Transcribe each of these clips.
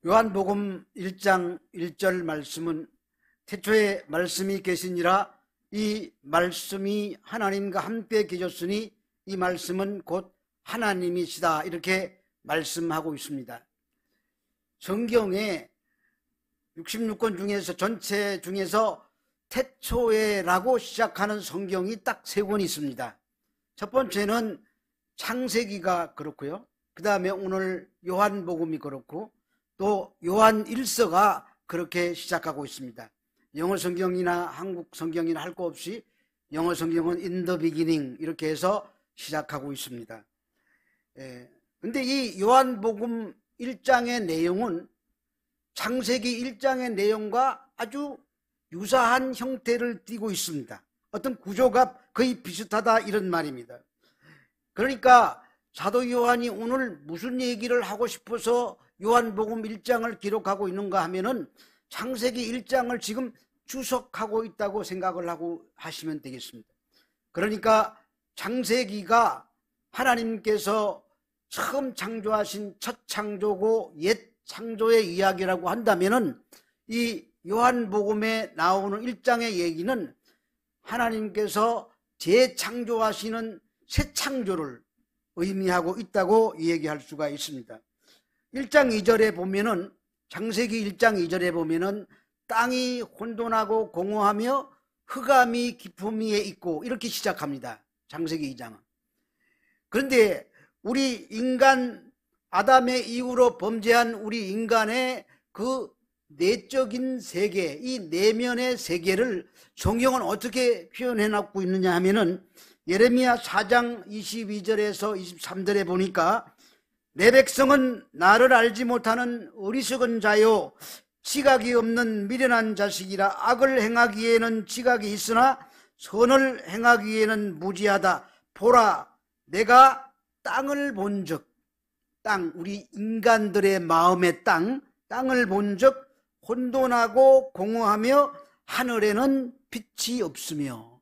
요한복음 1장 1절 말씀은 태초에 말씀이 계시니라 이 말씀이 하나님과 함께 계셨으니 이 말씀은 곧 하나님이시다 이렇게 말씀하고 있습니다. 성경에 66권 중에서 전체 중에서 태초에라고 시작하는 성경이 딱 3권 있습니다. 첫 번째는 창세기가 그렇고요. 그 다음에 오늘 요한복음이 그렇고 또 요한 1서가 그렇게 시작하고 있습니다. 영어 성경이나 한국 성경이나 할 거 없이 영어 성경은 in the beginning 이렇게 해서 시작하고 있습니다. 근데 이 요한복음 1장의 내용은 창세기 1장의 내용과 아주 유사한 형태를 띠고 있습니다. 어떤 구조가 거의 비슷하다 이런 말입니다. 그러니까 사도 요한이 오늘 무슨 얘기를 하고 싶어서 요한복음 1장을 기록하고 있는가 하면은 창세기 1장을 지금 주석하고 있다고 생각을 하고 하시면 되겠습니다. 그러니까 창세기가 하나님께서 처음 창조하신 첫 창조고 옛 창조의 이야기라고 한다면은 이 요한복음에 나오는 1장의 얘기는 하나님께서 재창조하시는 새 창조를 의미하고 있다고 얘기할 수가 있습니다. 1장 2절에 보면은 창세기 1장 2절에 보면은 땅이 혼돈하고 공허하며 흑암이 깊음 위에 있고 이렇게 시작합니다. 창세기 2장은. 그런데 우리 인간 아담의 이후로 범죄한 우리 인간의 그 내적인 세계, 이 내면의 세계를 성경은 어떻게 표현해 놨고 있느냐 하면은 예레미야 4장 22절에서 23절에 보니까 내 백성은 나를 알지 못하는 어리석은 자요 지각이 없는 미련한 자식이라 악을 행하기에는 지각이 있으나 선을 행하기에는 무지하다. 보라 내가 땅을 본즉 땅 우리 인간들의 마음의 땅을 본즉 혼돈하고 공허하며 하늘에는 빛이 없으며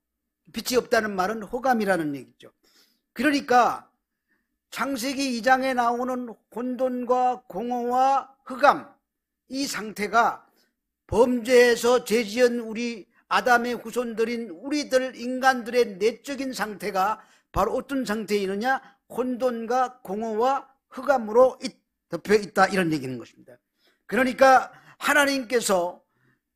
빛이 없다는 말은 흑암이라는 얘기죠. 그러니까 창세기 2장에 나오는 혼돈과 공허와 흑암 이 상태가 범죄에서 죄지은 우리 아담의 후손들인 우리들 인간들의 내적인 상태가 바로 어떤 상태에 있느냐 혼돈과 공허와 흑암으로 덮여 있다 이런 얘기는 것입니다. 그러니까 하나님께서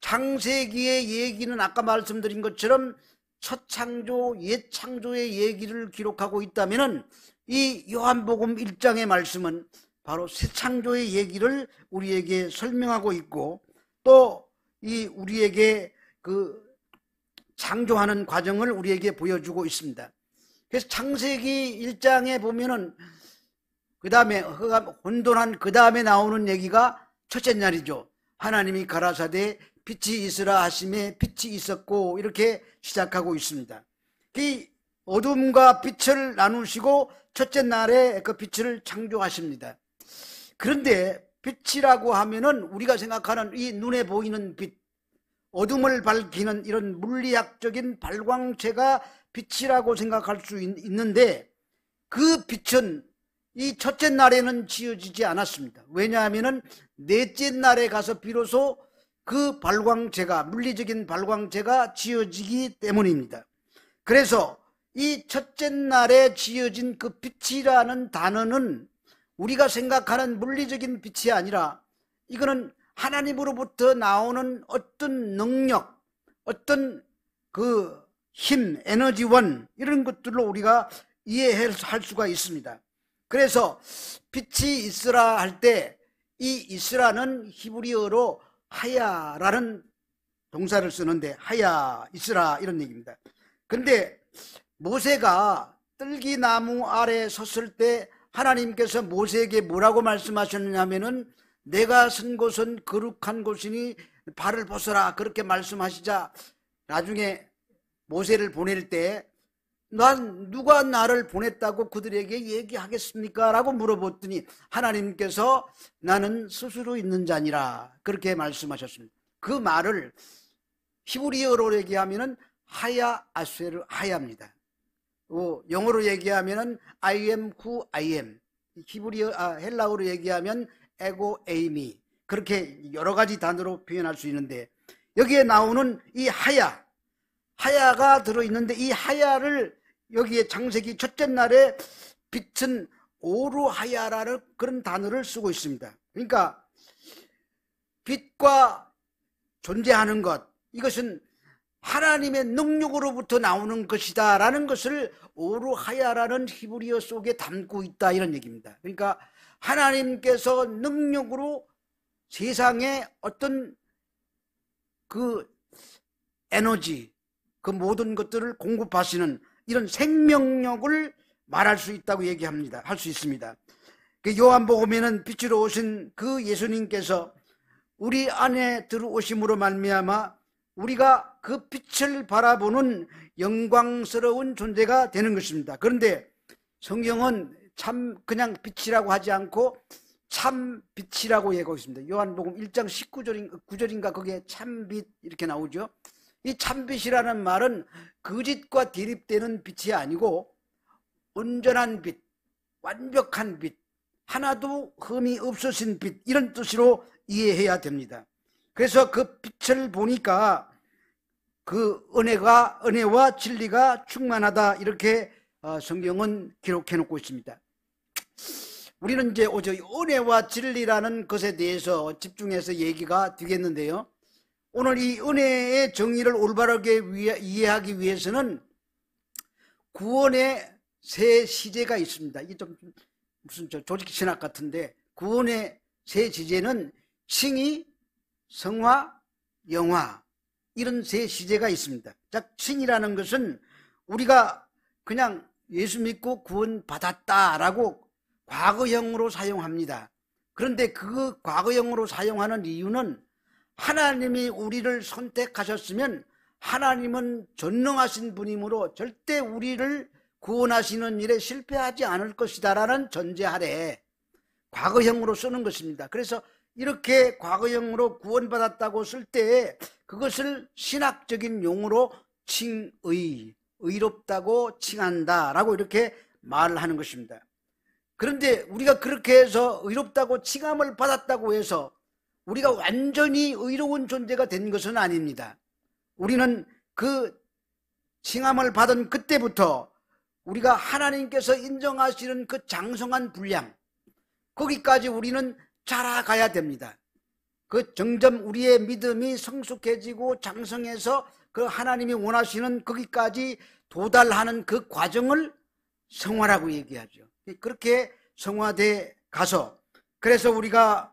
창세기의 얘기는 아까 말씀드린 것처럼 첫 창조, 옛 창조의 얘기를 기록하고 있다면은 이 요한복음 1장의 말씀은 바로 새 창조의 얘기를 우리에게 설명하고 있고 또 이 우리에게 그 창조하는 과정을 우리에게 보여주고 있습니다. 그래서 창세기 1장에 보면은 그 다음에 혼돈한 그 다음에 나오는 얘기가 첫째 날이죠. 하나님이 가라사대 빛이 있으라 하심에 빛이 있었고 이렇게 시작하고 있습니다. 이 어둠과 빛을 나누시고 첫째 날에 그 빛을 창조하십니다. 그런데 빛이라고 하면은 우리가 생각하는 이 눈에 보이는 빛, 어둠을 밝히는 이런 물리학적인 발광체가 빛이라고 생각할 수 있는데 그 빛은 이 첫째 날에는 지어지지 않았습니다. 왜냐하면은 넷째 날에 가서 비로소 그 발광체가 물리적인 발광체가 지어지기 때문입니다. 그래서 이 첫째 날에 지어진 그 빛이라는 단어는 우리가 생각하는 물리적인 빛이 아니라 이거는 하나님으로부터 나오는 어떤 능력, 어떤 그 힘, 에너지원 이런 것들로 우리가 이해할 수가 있습니다. 그래서 빛이 있으라 할 때 이 있으라는 히브리어로 하야라는 동사를 쓰는데 하야, 있으라 이런 얘기입니다. 근데 모세가 뜰기나무 아래 섰을 때 하나님께서 모세에게 뭐라고 말씀하셨느냐면은 내가 선 곳은 거룩한 곳이니 발을 벗어라 그렇게 말씀하시자 나중에 모세를 보낼 때 누가 나를 보냈다고 그들에게 얘기하겠습니까? 라고 물어봤더니 하나님께서 나는 스스로 있는 자니라 그렇게 말씀하셨습니다. 그 말을 히브리어로 얘기하면은 하야 아스에르 하야입니다. 영어로 얘기하면은 I am who I am. 헬라어로 얘기하면 에고 에이미. 그렇게 여러 가지 단어로 표현할 수 있는데, 여기에 나오는 이 하야가 들어있는데, 이 하야를 여기에 창세기 첫째 날에 빛은 오르하야라는 그런 단어를 쓰고 있습니다. 그러니까 빛과 존재하는 것, 이것은 하나님의 능력으로부터 나오는 것이다 라는 것을 오르하야라는 히브리어 속에 담고 있다, 이런 얘기입니다. 그러니까 하나님께서 능력으로 세상에 어떤 그 에너지, 그 모든 것들을 공급하시는 이런 생명력을 말할 수 있다고 얘기합니다. 할 수 있습니다. 그 요한복음에는 빛으로 오신 그 예수님께서 우리 안에 들어오심으로 말미암아 우리가 그 빛을 바라보는 영광스러운 존재가 되는 것입니다. 그런데 성경은 참 그냥 빛이라고 하지 않고 참 빛이라고 얘기하고 있습니다. 요한복음 1장 19절인가 거기에 참빛 이렇게 나오죠. 이 참빛이라는 말은 거짓과 대립되는 빛이 아니고 온전한 빛, 완벽한 빛, 하나도 흠이 없으신 빛, 이런 뜻으로 이해해야 됩니다. 그래서 그 빛을 보니까 그 은혜와 진리가 충만하다, 이렇게 성경은 기록해 놓고 있습니다. 우리는 이제 은혜와 진리라는 것에 대해서 집중해서 얘기가 되겠는데요, 오늘 이 은혜의 정의를 올바르게 이해하기 위해서는 구원의 세 시제가 있습니다. 이게 좀 무슨 조직 신학 같은데, 구원의 세 시제는 칭의, 성화, 영화, 이런 세 시제가 있습니다. 자, 칭이라는 것은 우리가 그냥 예수 믿고 구원 받았다라고 과거형으로 사용합니다. 그런데 그 과거형으로 사용하는 이유는 하나님이 우리를 선택하셨으면 하나님은 전능하신 분이므로 절대 우리를 구원하시는 일에 실패하지 않을 것이다 라는 전제 아래 과거형으로 쓰는 것입니다. 그래서 이렇게 과거형으로 구원받았다고 쓸 때 그것을 신학적인 용어로 칭의, 의롭다고 칭한다 라고 이렇게 말을 하는 것입니다. 그런데 우리가 그렇게 해서 의롭다고 칭함을 받았다고 해서 우리가 완전히 의로운 존재가 된 것은 아닙니다. 우리는 그 칭함을 받은 그때부터 우리가 하나님께서 인정하시는 그 장성한 분량, 거기까지 우리는 자라가야 됩니다. 그 점점 우리의 믿음이 성숙해지고 장성해서 그 하나님이 원하시는 거기까지 도달하는 그 과정을 성화라고 얘기하죠. 그렇게 성화돼 가서, 그래서 우리가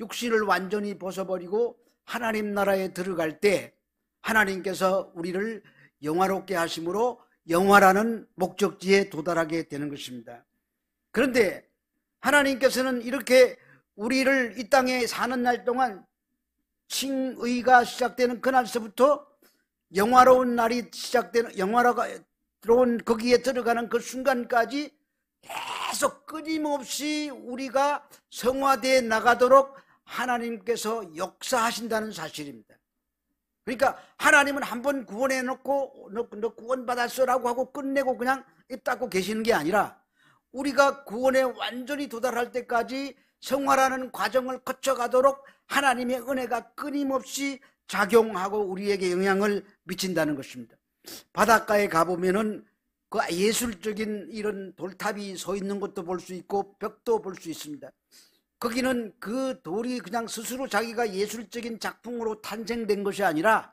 육신을 완전히 벗어버리고 하나님 나라에 들어갈 때 하나님께서 우리를 영화롭게 하심으로 영화라는 목적지에 도달하게 되는 것입니다. 그런데 하나님께서는 이렇게 우리를 이 땅에 사는 날 동안 칭의가 시작되는 그날서부터 영화로운 날이 시작되는, 영화로운 거기에 들어가는 그 순간까지 계속 끊임없이 우리가 성화되어 나가도록 하나님께서 역사하신다는 사실입니다. 그러니까 하나님은 한번 구원해 놓고 너 구원받았어라고 하고 끝내고 그냥 입 닫고 계시는 게 아니라 우리가 구원에 완전히 도달할 때까지 성화라는 과정을 거쳐가도록 하나님의 은혜가 끊임없이 작용하고 우리에게 영향을 미친다는 것입니다. 바닷가에 가보면은 그 예술적인 이런 돌탑이 서 있는 것도 볼 수 있고 벽도 볼 수 있습니다. 거기는 그 돌이 그냥 스스로 자기가 예술적인 작품으로 탄생된 것이 아니라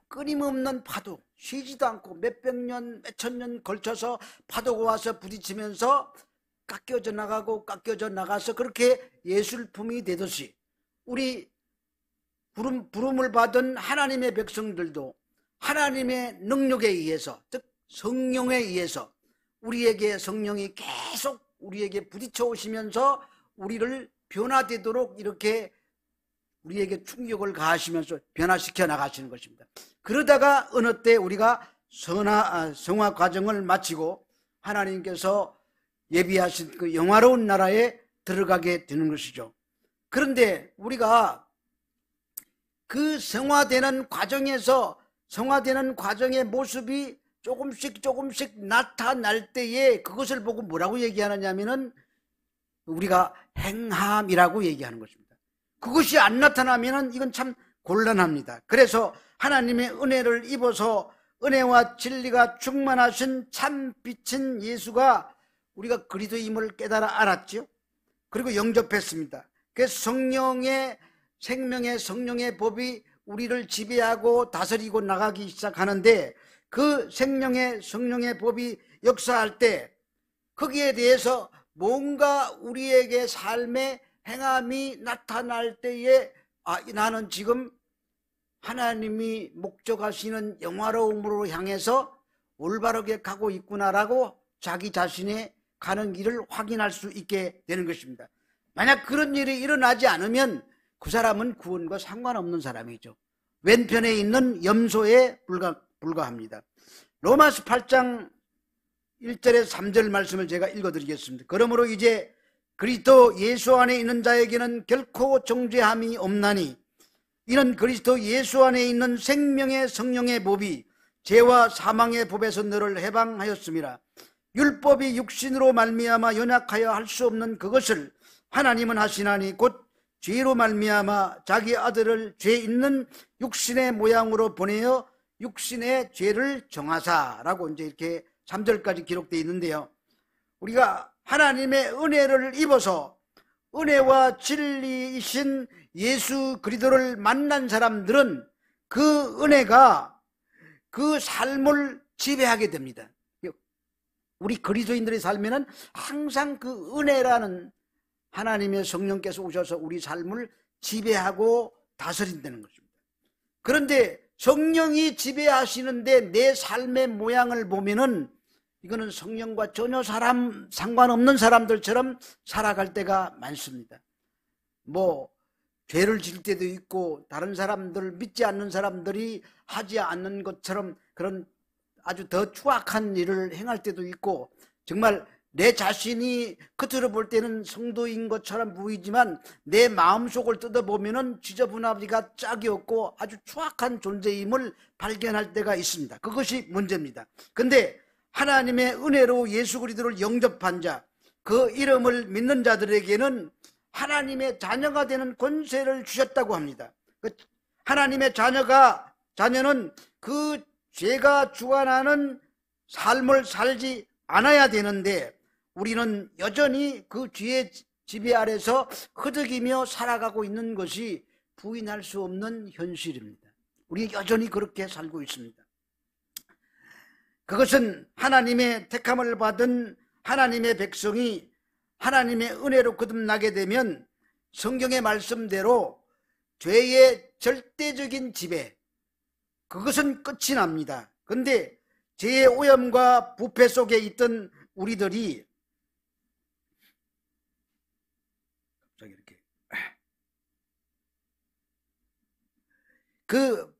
끊임없는 파도, 쉬지도 않고 몇백 년, 몇천 년 걸쳐서 파도가 와서 부딪히면서 깎여져 나가서 그렇게 예술품이 되듯이 우리 부름을 받은 하나님의 백성들도 하나님의 능력에 의해서, 즉 성령에 의해서 우리에게 성령이 계속 우리에게 부딪혀 오시면서 우리를 변화되도록 이렇게 우리에게 충격을 가하시면서 변화시켜 나가시는 것입니다. 그러다가 어느 때 우리가 성화 과정을 마치고 하나님께서 예비하신 그 영화로운 나라에 들어가게 되는 것이죠. 그런데 우리가 그 성화되는 과정의 모습이 조금씩 나타날 때에 그것을 보고 뭐라고 얘기하느냐면은 우리가 행함이라고 얘기하는 것입니다. 그것이 안 나타나면은 이건 참 곤란합니다. 그래서 하나님의 은혜를 입어서 은혜와 진리가 충만하신 참 빛인 예수가 우리가 그리스도임을 깨달아 알았죠. 그리고 영접했습니다. 그래서 성령의 생명의 성령의 법이 우리를 지배하고 다스리고 나가기 시작하는데, 그 생명의 성령의 법이 역사할 때 거기에 대해서 뭔가 우리에게 삶의 행함이 나타날 때에 나는 지금 하나님이 목적하시는 영화로움으로 향해서 올바르게 가고 있구나라고 자기 자신의 가는 길을 확인할 수 있게 되는 것입니다. 만약 그런 일이 일어나지 않으면 그 사람은 구원과 상관없는 사람이죠. 왼편에 있는 염소에 불과합니다. 로마서 8장 1절에서 3절 말씀을 제가 읽어드리겠습니다. 그러므로 이제 그리스도 예수 안에 있는 자에게는 결코 정죄함이 없나니 이는 그리스도 예수 안에 있는 생명의 성령의 법이 죄와 사망의 법에서 너를 해방하였음이라. 율법이 육신으로 말미암아 연약하여 할 수 없는 그것을 하나님은 하시나니 곧 죄로 말미암아 자기 아들을 죄 있는 육신의 모양으로 보내어 육신의 죄를 정하사라고 이제 이렇게 3절까지 기록되어 있는데요. 우리가 하나님의 은혜를 입어서 은혜와 진리이신 예수 그리스도를 만난 사람들은 그 은혜가 그 삶을 지배하게 됩니다. 우리 그리스도인들의 삶에는 항상 그 은혜라는 하나님의 성령께서 오셔서 우리 삶을 지배하고 다스린다는 것입니다. 그런데 성령이 지배하시는데 내 삶의 모양을 보면은 이거는 성령과 전혀 상관없는 사람들처럼 살아갈 때가 많습니다. 죄를 질 때도 있고, 다른 사람들, 믿지 않는 사람들이 하지 않는 것처럼 그런 아주 더 추악한 일을 행할 때도 있고, 정말 내 자신이 겉으로 볼 때는 성도인 것처럼 보이지만 내 마음속을 뜯어보면은 지저분하기가 짝이 없고 아주 추악한 존재임을 발견할 때가 있습니다. 그것이 문제입니다. 근데 하나님의 은혜로 예수 그리스도를 영접한 자, 그 이름을 믿는 자들에게는 하나님의 자녀가 되는 권세를 주셨다고 합니다. 하나님의 자녀는 그 죄가 주관하는 삶을 살지 않아야 되는데 우리는 여전히 그 죄의 지배 아래서 흐득이며 살아가고 있는 것이 부인할 수 없는 현실입니다. 우리 여전히 그렇게 살고 있습니다. 그것은 하나님의 택함을 받은 하나님의 백성이 하나님의 은혜로 거듭나게 되면 성경의 말씀대로 죄의 절대적인 지배, 그것은 끝이 납니다. 그런데 죄의 오염과 부패 속에 있던 우리들이 갑자기 이렇게 그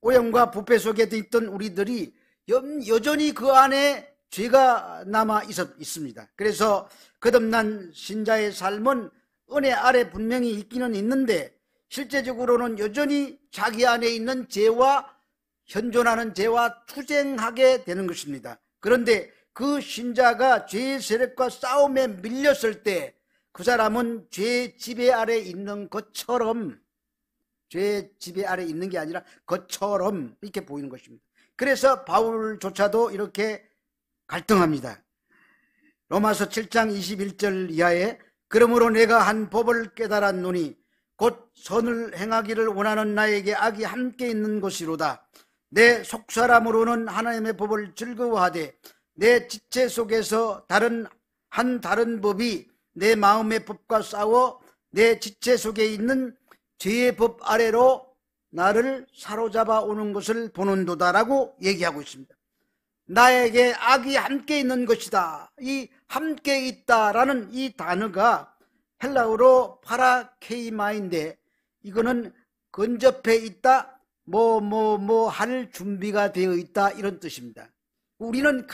오염과 부패 속에 있던 우리들이 여전히 그 안에 죄가 남아 있습니다. 그래서 거듭난 신자의 삶은 은혜 아래 분명히 있기는 있는데 실제적으로는 여전히 자기 안에 있는 죄와 현존하는 죄와 투쟁하게 되는 것입니다. 그런데 그 신자가 죄의 세력과 싸움에 밀렸을 때 그 사람은 죄의 지배 아래 있는 것처럼, 죄의 지배 아래 있는 게 아니라 것처럼 이렇게 보이는 것입니다. 그래서 바울조차도 이렇게 갈등합니다. 로마서 7장 21절 이하에 그러므로 내가 한 법을 깨달았노니 곧 선을 행하기를 원하는 나에게 악이 함께 있는 것이로다. 내 속사람으로는 하나님의 법을 즐거워하되 내 지체 속에서 다른 법이 내 마음의 법과 싸워 내 지체 속에 있는 죄의 법 아래로 나를 사로잡아 오는 것을 보는도다라고 얘기하고 있습니다. 나에게 악이 함께 있는 것이다. 이 함께 있다라는 이 단어가 헬라어로 파라케이마인데 이거는 근접해 있다, 할 준비가 되어 있다, 이런 뜻입니다. 우리는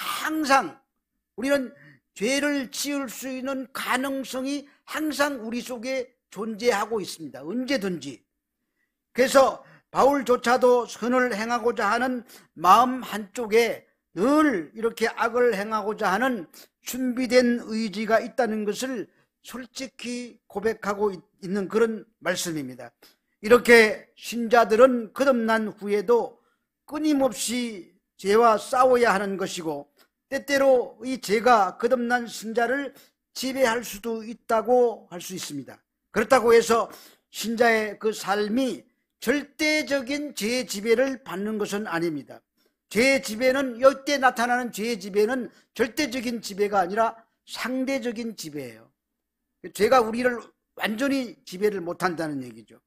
죄를 지을 수 있는 가능성이 항상 우리 속에 존재하고 있습니다. 언제든지. 그래서 바울조차도 선을 행하고자 하는 마음 한쪽에 늘 이렇게 악을 행하고자 하는 준비된 의지가 있다는 것을 솔직히 고백하고 있는 그런 말씀입니다. 이렇게 신자들은 거듭난 후에도 끊임없이 죄와 싸워야 하는 것이고, 때때로 이 죄가 거듭난 신자를 지배할 수도 있다고 할 수 있습니다. 그렇다고 해서 신자의 그 삶이 절대적인 죄의 지배를 받는 것은 아닙니다. 죄의 지배는, 이때 나타나는 죄의 지배는 절대적인 지배가 아니라 상대적인 지배예요. 죄가 우리를 완전히 지배를 못한다는 얘기죠.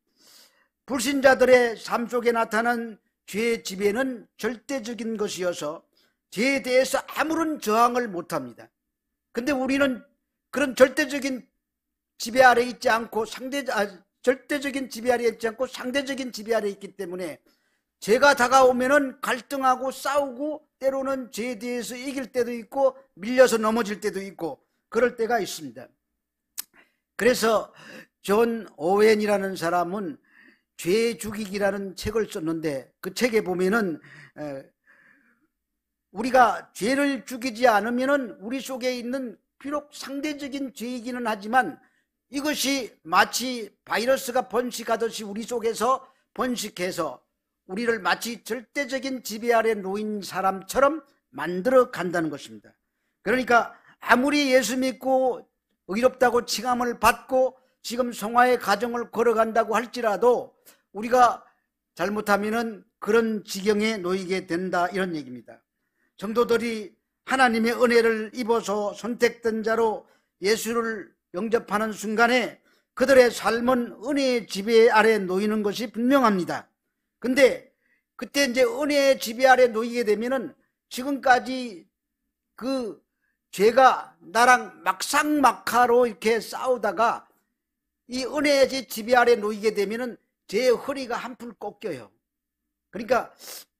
불신자들의 삶 속에 나타난 죄의 지배는 절대적인 것이어서 죄에 대해서 아무런 저항을 못합니다. 근데 우리는 그런 절대적인 지배 아래 있지 않고 절대적인 지배 아래 있지 않고 상대적인 지배 아래 있기 때문에 죄가 다가오면은 갈등하고 싸우고, 때로는 죄에 대해서 이길 때도 있고 밀려서 넘어질 때도 있고 그럴 때가 있습니다. 그래서 존 오웬이라는 사람은 죄 죽이기라는 책을 썼는데, 그 책에 보면은 우리가 죄를 죽이지 않으면은 우리 속에 있는, 비록 상대적인 죄이기는 하지만 이것이 마치 바이러스가 번식하듯이 우리 속에서 번식해서 우리를 마치 절대적인 지배 아래 놓인 사람처럼 만들어 간다는 것입니다. 그러니까 아무리 예수 믿고 의롭다고 칭함을 받고 지금 성화의 가정을 걸어간다고 할지라도 우리가 잘못하면은 그런 지경에 놓이게 된다, 이런 얘기입니다. 성도들이 하나님의 은혜를 입어서 선택된 자로 예수를 영접하는 순간에 그들의 삶은 은혜의 지배 아래 놓이는 것이 분명합니다. 근데 그때 이제 은혜의 지배 아래 놓이게 되면은 지금까지 그 죄가 나랑 막상막하로 이렇게 싸우다가 이 은혜의 지배 아래 놓이게 되면은 제 허리가 한풀 꺾여요. 그러니까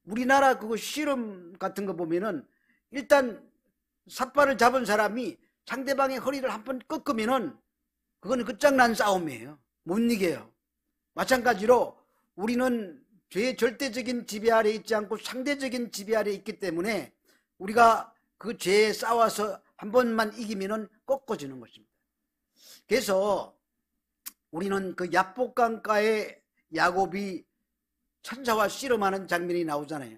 우리나라 그거 실험 같은 거 보면은 일단 삿발을 잡은 사람이 상대방의 허리를 한번 꺾으면은 그거는 끝장난 싸움이에요. 못 이겨요. 마찬가지로 우리는 죄의 절대적인 지배 아래 있지 않고 상대적인 지배 아래 있기 때문에 우리가 그 죄에 싸워서 한 번만 이기면은 꺾어지는 것입니다. 그래서 우리는 그 야복강가에 야곱이 천사와 씨름하는 장면이 나오잖아요.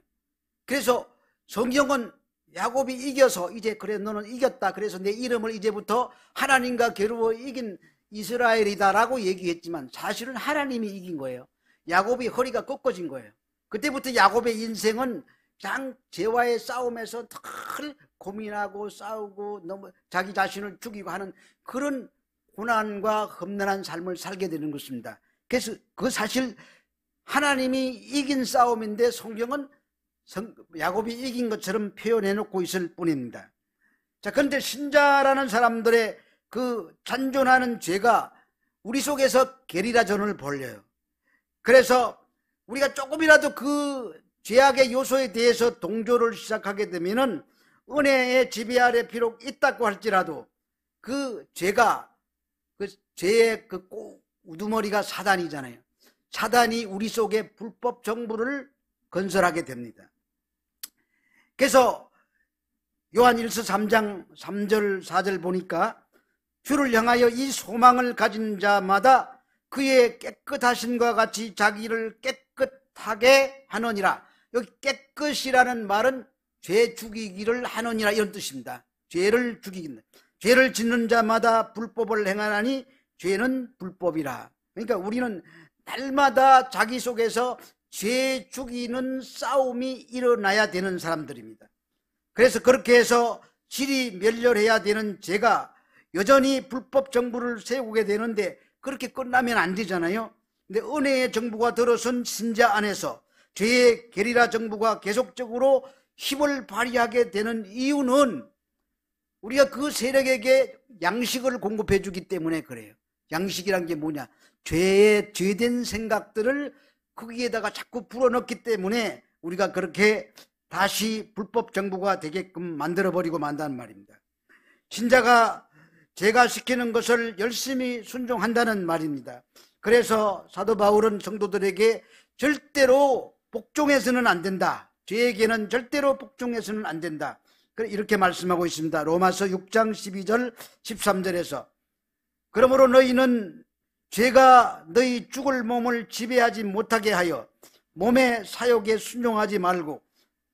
그래서 성경은 야곱이 이겨서 이제 그래 너는 이겼다, 그래서 내 이름을 이제부터 하나님과 겨루어 이긴 이스라엘이다라고 얘기했지만 사실은 하나님이 이긴 거예요. 야곱이 허리가 꺾어진 거예요. 그때부터 야곱의 인생은 그냥 죄와의 싸움에서 늘 고민하고 싸우고 너무 자기 자신을 죽이고 하는 그런 고난과 험난한 삶을 살게 되는 것입니다. 그래서 그 사실 하나님이 이긴 싸움인데 성경은 야곱이 이긴 것처럼 표현해 놓고 있을 뿐입니다. 자, 그런데 신자라는 사람들의 그 잔존하는 죄가 우리 속에서 게리라전을 벌려요. 그래서 우리가 조금이라도 그 죄악의 요소에 대해서 동조를 시작하게 되면은 은혜의 지배 아래 비록 있다고 할지라도 그 죄가, 그 죄의 그 우두머리가 사단이잖아요. 사단이 우리 속에 불법 정부를 건설하게 됩니다. 그래서 요한 1서 3장 3절 4절 보니까 주를 향하여 이 소망을 가진 자마다 그의 깨끗하심과 같이 자기를 깨끗하게 하느니라. 여기 깨끗이라는 말은 죄 죽이기를 하느니라, 이런 뜻입니다. 죄를 죽이긴다. 죄를 짓는 자마다 불법을 행하나니 죄는 불법이라. 그러니까 우리는 날마다 자기 속에서 죄 죽이는 싸움이 일어나야 되는 사람들입니다. 그래서 그렇게 해서 질이 멸렬해야 되는 죄가 여전히 불법 정부를 세우게 되는데 그렇게 끝나면 안 되잖아요. 근데 은혜의 정부가 들어선 신자 안에서 죄의 게리라 정부가 계속적으로 힘을 발휘하게 되는 이유는 우리가 그 세력에게 양식을 공급해 주기 때문에 그래요. 양식이란 게 뭐냐? 죄된 생각들을 거기에다가 자꾸 불어넣기 때문에 우리가 그렇게 다시 불법 정부가 되게끔 만들어버리고 만다는 말입니다. 신자가 제가 시키는 것을 열심히 순종한다는 말입니다. 그래서 사도 바울은 성도들에게 절대로 복종해서는 안 된다. 죄에게는 절대로 복종해서는 안 된다. 이렇게 말씀하고 있습니다. 로마서 6장 12절 13절에서 그러므로 너희는 죄가 너희 죽을 몸을 지배하지 못하게 하여 몸의 사욕에 순종하지 말고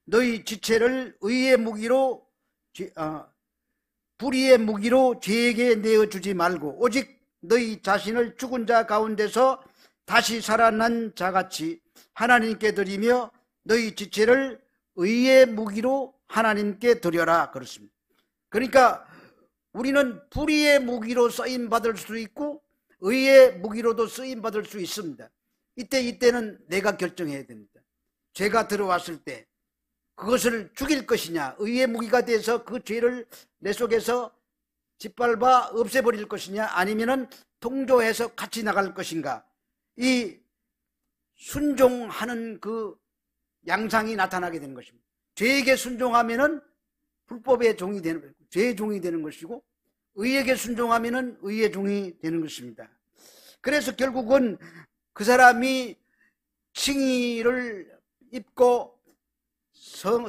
너희 지체를 의의 무기로 불의의 무기로 죄에게 내어주지 말고 오직 너희 자신을 죽은 자 가운데서 다시 살아난 자같이 하나님께 드리며 너희 지체를 의의 무기로 하나님께 드려라 그렇습니다. 그러니까 우리는 불의의 무기로 쓰임받을 수 있고 의의 무기로도 쓰임받을 수 있습니다. 이때는 내가 결정해야 됩니다. 죄가 들어왔을 때 그것을 죽일 것이냐, 의의 무기가 돼서 그 죄를 내 속에서 짓밟아 없애버릴 것이냐, 아니면은 동조해서 같이 나갈 것인가, 이 순종하는 그 양상이 나타나게 되는 것입니다. 죄에게 순종하면은 불법의 종이 되는 것이고, 죄의 종이 되는 것이고, 의에게 순종하면은 의의 종이 되는 것입니다. 그래서 결국은 그 사람이 칭의를 입고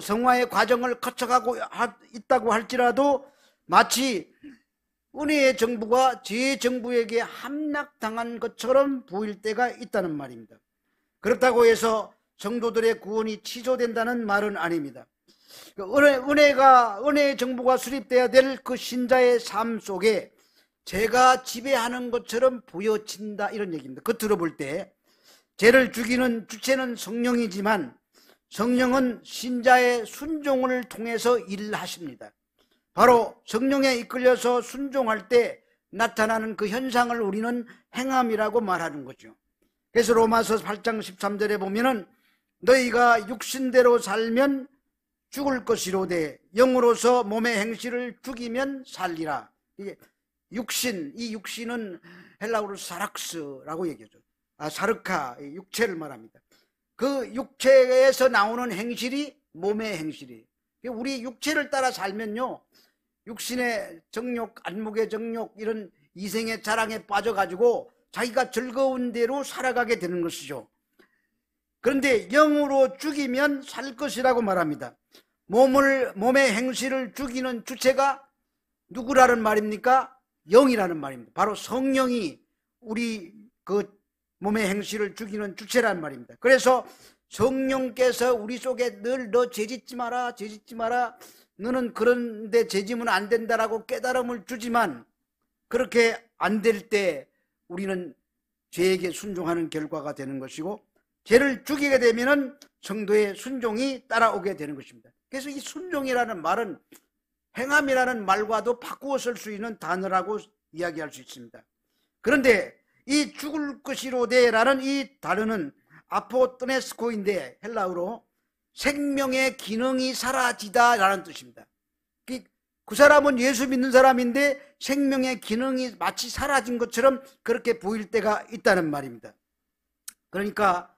성화의 과정을 거쳐가고 있다고 할지라도 마치 은혜의 정부가 죄의 정부에게 함락당한 것처럼 보일 때가 있다는 말입니다. 그렇다고 해서 성도들의 구원이 취소된다는 말은 아닙니다. 은혜의 정부가 수립돼야 될 그 신자의 삶 속에 죄가 지배하는 것처럼 보여진다 이런 얘기입니다. 겉으로 볼 때 죄를 죽이는 주체는 성령이지만 성령은 신자의 순종을 통해서 일하십니다. 바로 성령에 이끌려서 순종할 때 나타나는 그 현상을 우리는 행함이라고 말하는 거죠. 그래서 로마서 8장 13절에 보면은 너희가 육신대로 살면 죽을 것이로되 영으로서 몸의 행실을 죽이면 살리라. 이게 육신, 이 육신은 헬라어로 사락스라고 얘기하죠. 사르카, 육체를 말합니다. 그 육체에서 나오는 행실이 몸의 행실이에요. 우리 육체를 따라 살면요, 육신의 정욕, 안목의 정욕, 이런 이생의 자랑에 빠져가지고 자기가 즐거운 대로 살아가게 되는 것이죠. 그런데 영으로 죽이면 살 것이라고 말합니다. 몸의 행실을 죽이는 주체가 누구라는 말입니까? 영이라는 말입니다. 바로 성령이 우리 그 몸의 행실을 죽이는 주체란 말입니다. 그래서 성령께서 우리 속에 늘 너 죄짓지 마라, 죄짓지 마라, 너는 그런데 죄지면 안 된다라고 깨달음을 주지만 그렇게 안 될 때 우리는 죄에게 순종하는 결과가 되는 것이고, 죄를 죽이게 되면은 성도의 순종이 따라오게 되는 것입니다. 그래서 이 순종이라는 말은 행함이라는 말과도 바꾸어 쓸 수 있는 단어라고 이야기할 수 있습니다. 그런데 이 죽을 것이로되라는 이 단어는 아포토네스코인데 헬라어로 생명의 기능이 사라지다라는 뜻입니다. 그 사람은 예수 믿는 사람인데 생명의 기능이 마치 사라진 것처럼 그렇게 보일 때가 있다는 말입니다. 그러니까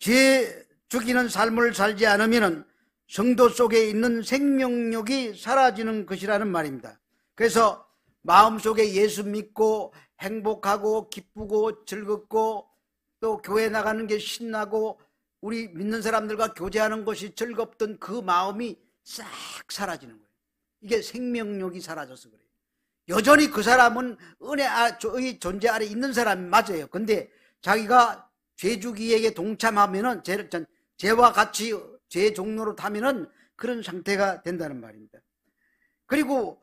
죄 죽이는 삶을 살지 않으면 성도 속에 있는 생명력이 사라지는 것이라는 말입니다. 그래서 마음속에 예수 믿고 행복하고 기쁘고 즐겁고 또 교회 나가는 게 신나고 우리 믿는 사람들과 교제하는 것이 즐겁던 그 마음이 싹 사라지는 거예요. 이게 생명력이 사라져서 그래요. 여전히 그 사람은 은혜의 존재 아래 있는 사람이 맞아요. 근데 자기가 죄주기에게 동참하면은 죄와 같이 죄의 종로로 타면은 그런 상태가 된다는 말입니다. 그리고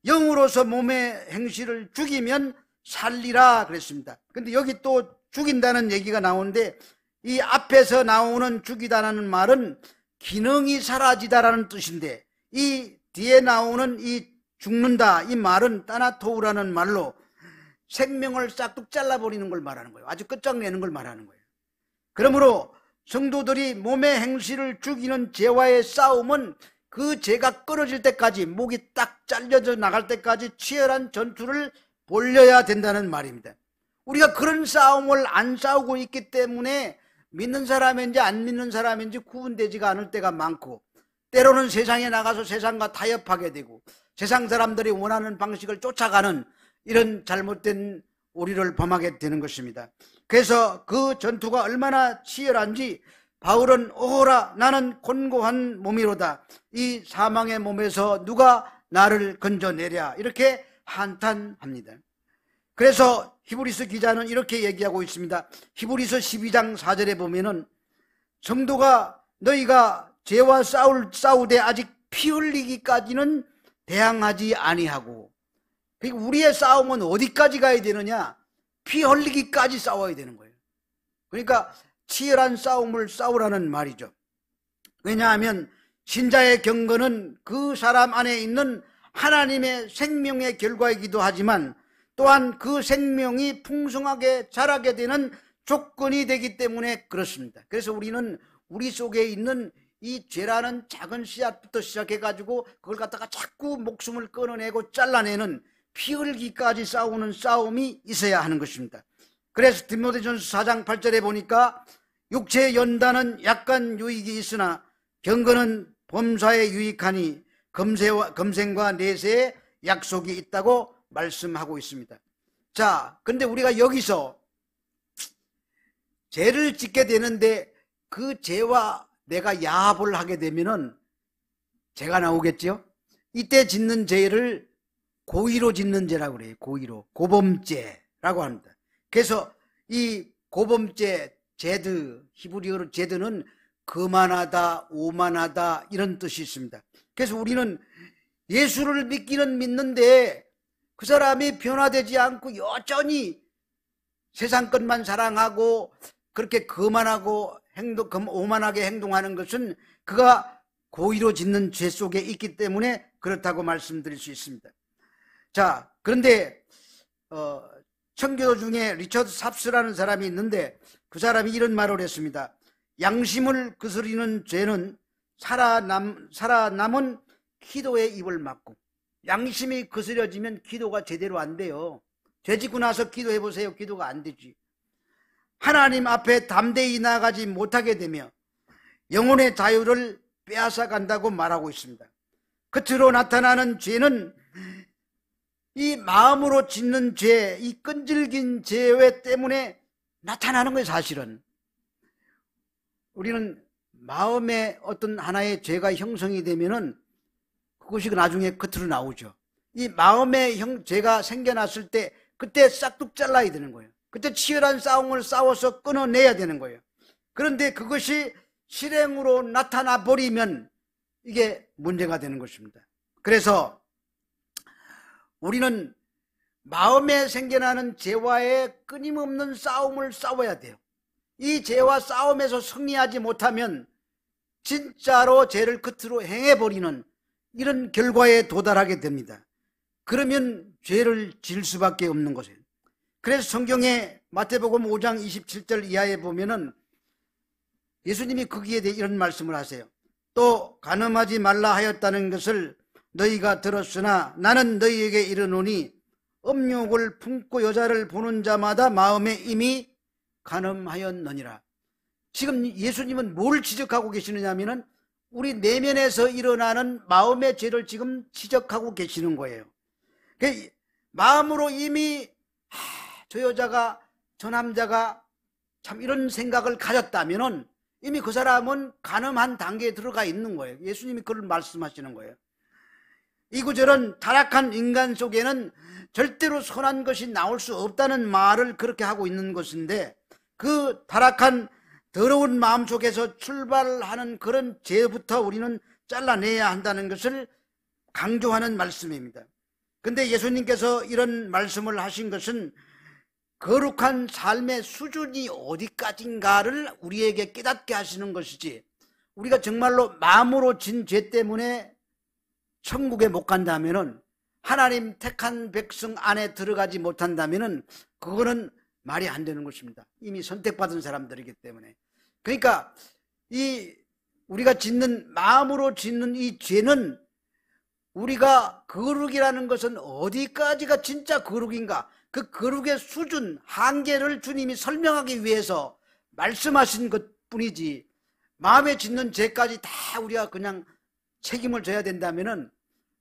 영으로서 몸의 행실을 죽이면 살리라 그랬습니다. 근데 여기 또 죽인다는 얘기가 나오는데 이 앞에서 나오는 죽이다라는 말은 기능이 사라지다라는 뜻인데 이 뒤에 나오는 이 죽는다 이 말은 따나토우라는 말로 생명을 싹둑 잘라버리는 걸 말하는 거예요. 아주 끝장내는 걸 말하는 거예요. 그러므로 성도들이 몸의 행실을 죽이는 죄와의 싸움은 그 죄가 끊어질 때까지, 목이 딱 잘려져 나갈 때까지 치열한 전투를 벌여야 된다는 말입니다. 우리가 그런 싸움을 안 싸우고 있기 때문에 믿는 사람인지 안 믿는 사람인지 구분되지가 않을 때가 많고, 때로는 세상에 나가서 세상과 타협하게 되고 세상 사람들이 원하는 방식을 쫓아가는 이런 잘못된 오리를 범하게 되는 것입니다. 그래서 그 전투가 얼마나 치열한지 바울은 오호라 나는 곤고한 몸이로다, 이 사망의 몸에서 누가 나를 건져내랴, 이렇게 한탄합니다. 그래서 히브리서 기자는 이렇게 얘기하고 있습니다. 히브리서 12장 4절에 보면은 성도가 너희가 죄와 싸우되 아직 피 흘리기까지는 대항하지 아니하고, 그러니까 우리의 싸움은 어디까지 가야 되느냐? 피 흘리기까지 싸워야 되는 거예요. 그러니까 치열한 싸움을 싸우라는 말이죠. 왜냐하면 신자의 경건은 그 사람 안에 있는 하나님의 생명의 결과이기도 하지만 또한 그 생명이 풍성하게 자라게 되는 조건이 되기 때문에 그렇습니다. 그래서 우리는 우리 속에 있는 이 죄라는 작은 씨앗부터 시작해가지고 그걸 갖다가 자꾸 목숨을 끊어내고 잘라내는 피 흘기까지 싸우는 싸움이 있어야 하는 것입니다. 그래서 디모데전서 4장 8절에 보니까 육체의 연단은 약간 유익이 있으나 경건은 범사에 유익하니 검생과 내세에 약속이 있다고 말씀하고 있습니다. 자, 근데 우리가 여기서 죄를 짓게 되는데 그 죄와 내가 야합을 하게 되면은 죄가 나오겠죠? 이때 짓는 죄를 고의로 짓는 죄라고 그래요. 고의로. 고범죄라고 합니다. 그래서 이 고범죄, 제드, 히브리어로 제드는 거만하다, 오만하다 이런 뜻이 있습니다. 그래서 우리는 예수를 믿기는 믿는데 그 사람이 변화되지 않고 여전히 세상 것만 사랑하고 그렇게 거만하고 오만하게 행동하는 것은 그가 고의로 짓는 죄 속에 있기 때문에 그렇다고 말씀드릴 수 있습니다. 자, 그런데 청교도 중에 리처드 삽스라는 사람이 있는데 그 사람이 이런 말을 했습니다. 양심을 거스리는 죄는 살아남은 기도의 입을 막고, 양심이 거스려지면 기도가 제대로 안 돼요. 죄 짓고 나서 기도해보세요. 기도가 안 되지. 하나님 앞에 담대히 나아가지 못하게 되며 영혼의 자유를 빼앗아 간다고 말하고 있습니다. 끝으로 나타나는 죄는 이 마음으로 짓는 죄, 이 끈질긴 죄 때문에 나타나는 거예요. 사실은 우리는 마음에 어떤 하나의 죄가 형성이 되면은 그것이 나중에 끝으로 나오죠. 이 마음에 죄가 생겨났을 때 그때 싹둑 잘라야 되는 거예요. 그때 치열한 싸움을 싸워서 끊어내야 되는 거예요. 그런데 그것이 실행으로 나타나 버리면 이게 문제가 되는 것입니다. 그래서 우리는 마음에 생겨나는 죄와의 끊임없는 싸움을 싸워야 돼요. 이 죄와 싸움에서 승리하지 못하면 진짜로 죄를 끝으로 행해버리는 이런 결과에 도달하게 됩니다. 그러면 죄를 질 수밖에 없는 것이에요. 그래서 성경에 마태복음 5장 27절 이하에 보면은 예수님이 거기에 대해 이런 말씀을 하세요. 또 간음하지 말라 하였다는 것을 너희가 들었으나 나는 너희에게 이르노니 음욕을 품고 여자를 보는 자마다 마음에 이미 간음하였느니라. 지금 예수님은 뭘 지적하고 계시느냐 하면은 우리 내면에서 일어나는 마음의 죄를 지금 지적하고 계시는 거예요. 마음으로 이미 저 여자가, 저 남자가 참 이런 생각을 가졌다면은 이미 그 사람은 간음한 단계에 들어가 있는 거예요. 예수님이 그걸 말씀하시는 거예요. 이 구절은 타락한 인간 속에는 절대로 선한 것이 나올 수 없다는 말을 그렇게 하고 있는 것인데, 그 타락한 더러운 마음 속에서 출발하는 그런 죄부터 우리는 잘라내야 한다는 것을 강조하는 말씀입니다. 근데 예수님께서 이런 말씀을 하신 것은 거룩한 삶의 수준이 어디까지인가를 우리에게 깨닫게 하시는 것이지, 우리가 정말로 마음으로 진 죄 때문에 천국에 못 간다면은, 하나님 택한 백성 안에 들어가지 못한다면은 그거는 말이 안 되는 것입니다. 이미 선택받은 사람들이기 때문에. 그러니까 우리가 짓는, 마음으로 짓는 이 죄는, 우리가 거룩이라는 것은 어디까지가 진짜 거룩인가, 그 거룩의 수준, 한계를 주님이 설명하기 위해서 말씀하신 것뿐이지, 마음에 짓는 죄까지 다 우리가 그냥 책임을 져야 된다면은,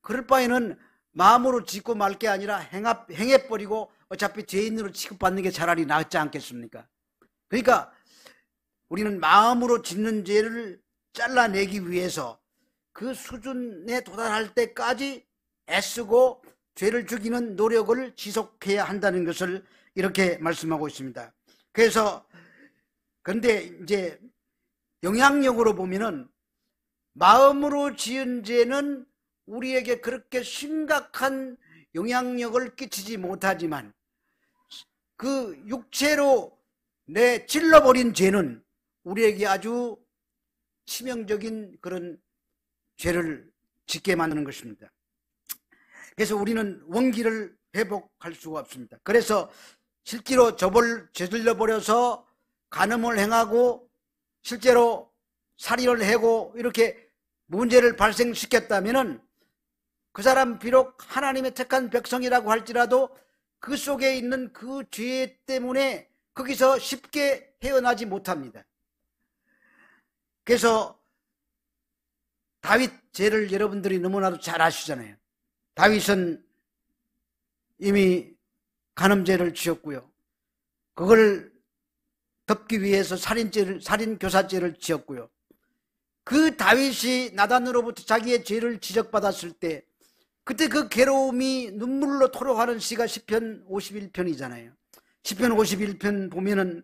그럴 바에는 마음으로 짓고 말 게 아니라 행해버리고 어차피 죄인으로 취급받는 게 차라리 낫지 않겠습니까? 그러니까 우리는 마음으로 짓는 죄를 잘라내기 위해서 그 수준에 도달할 때까지 애쓰고 죄를 죽이는 노력을 지속해야 한다는 것을 이렇게 말씀하고 있습니다. 그래서 근데 이제 영향력으로 보면은 마음으로 지은 죄는 우리에게 그렇게 심각한 영향력을 끼치지 못하지만 그 육체로 내 찔러버린 죄는 우리에게 아주 치명적인 그런 죄를 짓게 만드는 것입니다. 그래서 우리는 원기를 회복할 수가 없습니다. 그래서 실제로 저질러 버려서 간음을 행하고 실제로 살인을 하고 이렇게 문제를 발생시켰다면은 그 사람 비록 하나님의 택한 백성이라고 할지라도 그 속에 있는 그 죄 때문에 거기서 쉽게 헤어나지 못합니다. 그래서 다윗 죄를 여러분들이 너무나도 잘 아시잖아요. 다윗은 이미 간음죄를 지었고요. 그걸 덮기 위해서 살인교사죄를 지었고요. 그 다윗이 나단으로부터 자기의 죄를 지적받았을 때 그때 그 괴로움이 눈물로 토록하는 시가 시편 51편이잖아요. 시편 51편 보면은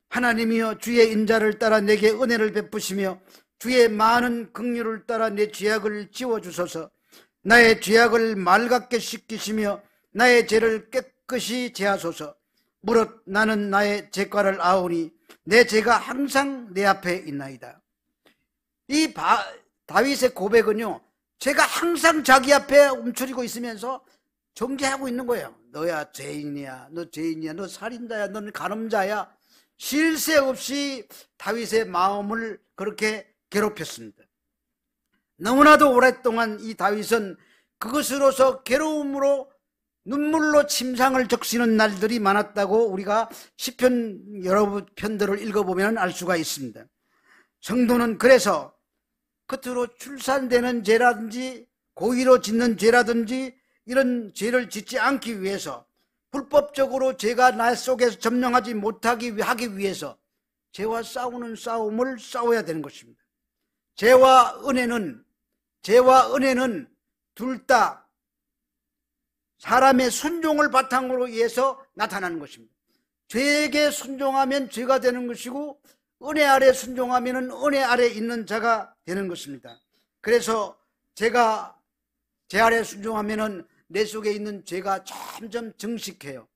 하나님이여 주의 인자를 따라 내게 은혜를 베푸시며 주의 많은 긍휼을 따라 내 죄악을 지워주소서. 나의 죄악을 맑게 씻기시며 나의 죄를 깨끗이 제하소서. 무릇 나는 나의 죄과를 아오니 내 죄가 항상 내 앞에 있나이다. 이 다윗의 고백은요, 죄가 항상 자기 앞에 움츠리고 있으면서 정죄하고 있는 거예요. 너야 죄인이야, 너 죄인이야, 너 살인자야, 너는 간음자야. 쉴 새 없이 다윗의 마음을 그렇게 괴롭혔습니다. 너무나도 오랫동안 이 다윗은 그것으로서 괴로움으로 눈물로 침상을 적시는 날들이 많았다고 우리가 시편 여러 편들을 읽어보면 알 수가 있습니다. 성도는 그래서 겉으로 출산되는 죄라든지 고의로 짓는 죄라든지 이런 죄를 짓지 않기 위해서, 불법적으로 죄가 나 속에서 점령하지 못하기 위해서 죄와 싸우는 싸움을 싸워야 되는 것입니다. 죄와 은혜는 둘 다 사람의 순종을 바탕으로 해서 나타나는 것입니다. 죄에게 순종하면 죄가 되는 것이고 은혜 아래 순종하면 은혜 아래 있는 자가 되는 것입니다. 그래서 제가 제 아래 순종하면 내 속에 있는 죄가 점점 증식해요.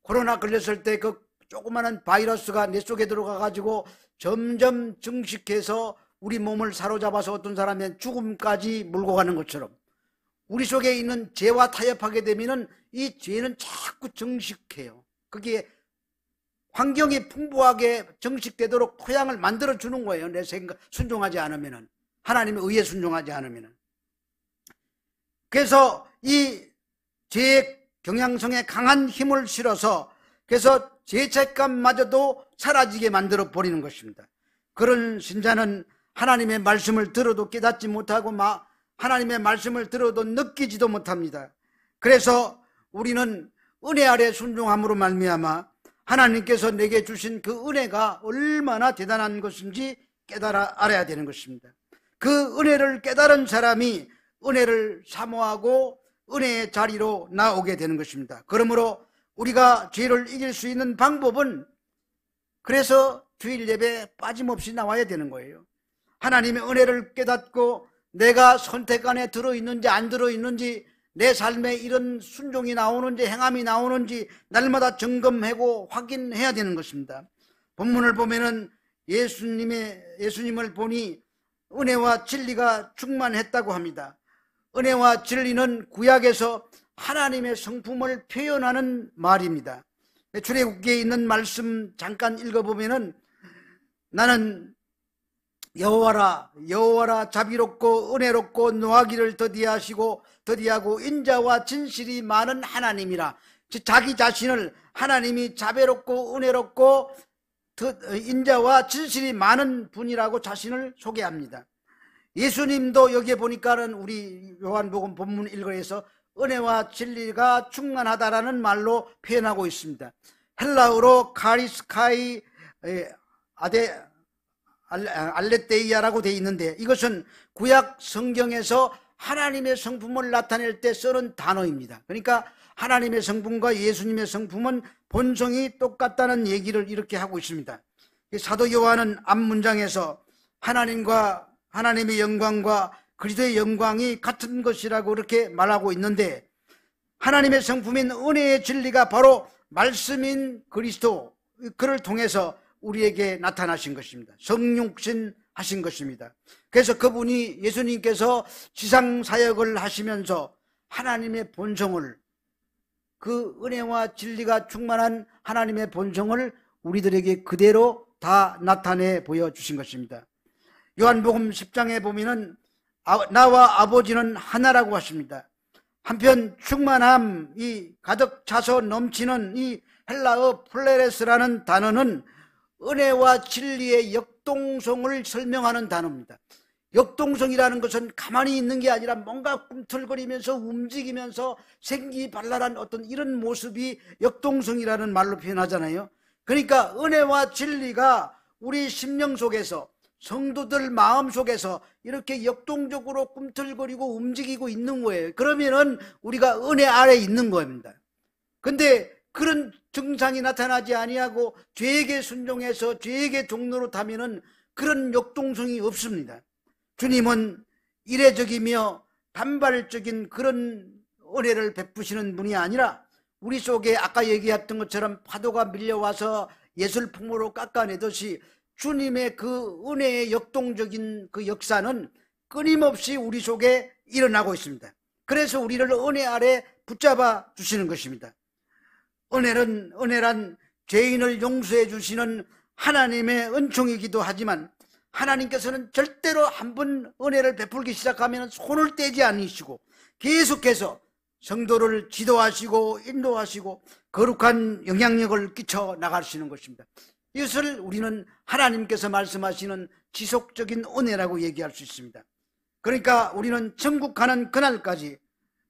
코로나 걸렸을 때 그 조그마한 바이러스가 내 속에 들어가 가지고 점점 증식해서 우리 몸을 사로잡아서 어떤 사람의 죽음까지 몰고 가는 것처럼 우리 속에 있는 죄와 타협하게 되면 이 죄는 자꾸 증식해요. 그게 환경이 풍부하게 정식되도록 토양을 만들어 주는 거예요. 내 생각 순종하지 않으면은, 하나님의 의에 순종하지 않으면은. 그래서 이 죄의 경향성에 강한 힘을 실어서 그래서 죄책감마저도 사라지게 만들어 버리는 것입니다. 그런 신자는 하나님의 말씀을 들어도 깨닫지 못하고 하나님의 말씀을 들어도 느끼지도 못합니다. 그래서 우리는 은혜 아래 순종함으로 말미암아 하나님께서 내게 주신 그 은혜가 얼마나 대단한 것인지 알아야 되는 것입니다. 그 은혜를 깨달은 사람이 은혜를 사모하고 은혜의 자리로 나오게 되는 것입니다. 그러므로 우리가 죄를 이길 수 있는 방법은, 그래서 주일 예배에 빠짐없이 나와야 되는 거예요. 하나님의 은혜를 깨닫고 내가 선택 안에 들어있는지 안 들어있는지, 내 삶에 이런 순종이 나오는지 행함이 나오는지 날마다 점검하고 확인해야 되는 것입니다. 본문을 보면은 예수님을 보니 은혜와 진리가 충만했다고 합니다. 은혜와 진리는 구약에서 하나님의 성품을 표현하는 말입니다. 출애굽기에 있는 말씀 잠깐 읽어보면은 나는 여호와라 자비롭고 은혜롭고 노하기를 더디하고 인자와 진실이 많은 하나님이라. 자기 자신을 하나님이 자비롭고 은혜롭고 인자와 진실이 많은 분이라고 자신을 소개합니다. 예수님도 여기에 보니까는 우리 요한복음 본문 읽어서 은혜와 진리가 충만하다라는 말로 표현하고 있습니다. 헬라어로 카리스카이 알레테이아라고 되어 있는데, 이것은 구약 성경에서 하나님의 성품을 나타낼 때 쓰는 단어입니다. 그러니까 하나님의 성품과 예수님의 성품은 본성이 똑같다는 얘기를 이렇게 하고 있습니다. 사도 요한은 앞문장에서 하나님과 하나님의 영광과 그리스도의 영광이 같은 것이라고 이렇게 말하고 있는데, 하나님의 성품인 은혜의 진리가 바로 말씀인 그리스도, 그를 통해서 우리에게 나타나신 것입니다. 성육신 하신 것입니다. 그래서 그분이, 예수님께서 지상 사역을 하시면서 하나님의 본성을, 그 은혜와 진리가 충만한 하나님의 본성을 우리들에게 그대로 다 나타내 보여주신 것입니다. 요한복음 10장에 보면은 나와 아버지는 하나라고 하십니다. 한편 충만함, 이 가득 차서 넘치는 이 헬라어 플레레스라는 단어는 은혜와 진리의 역동성을 설명하는 단어입니다. 역동성이라는 것은 가만히 있는 게 아니라 뭔가 꿈틀거리면서 움직이면서 생기발랄한 어떤 이런 모습이 역동성이라는 말로 표현하잖아요. 그러니까 은혜와 진리가 우리 심령 속에서, 성도들 마음 속에서 이렇게 역동적으로 꿈틀거리고 움직이고 있는 거예요. 그러면은 우리가 은혜 아래 있는 겁니다. 근데 그런 증상이 나타나지 아니하고 죄에게 순종해서 죄에게 종로로 타면은 그런 역동성이 없습니다. 주님은 이례적이며 반발적인 그런 은혜를 베푸시는 분이 아니라 우리 속에 아까 얘기했던 것처럼 파도가 밀려와서 예술품으로 깎아내듯이 주님의 그 은혜의 역동적인 그 역사는 끊임없이 우리 속에 일어나고 있습니다. 그래서 우리를 은혜 아래 붙잡아 주시는 것입니다. 은혜란 죄인을 용서해 주시는 하나님의 은총이기도 하지만, 하나님께서는 절대로 한 번 은혜를 베풀기 시작하면 손을 떼지 않으시고 계속해서 성도를 지도하시고 인도하시고 거룩한 영향력을 끼쳐 나가시는 것입니다. 이것을 우리는 하나님께서 말씀하시는 지속적인 은혜라고 얘기할 수 있습니다. 그러니까 우리는 천국 가는 그날까지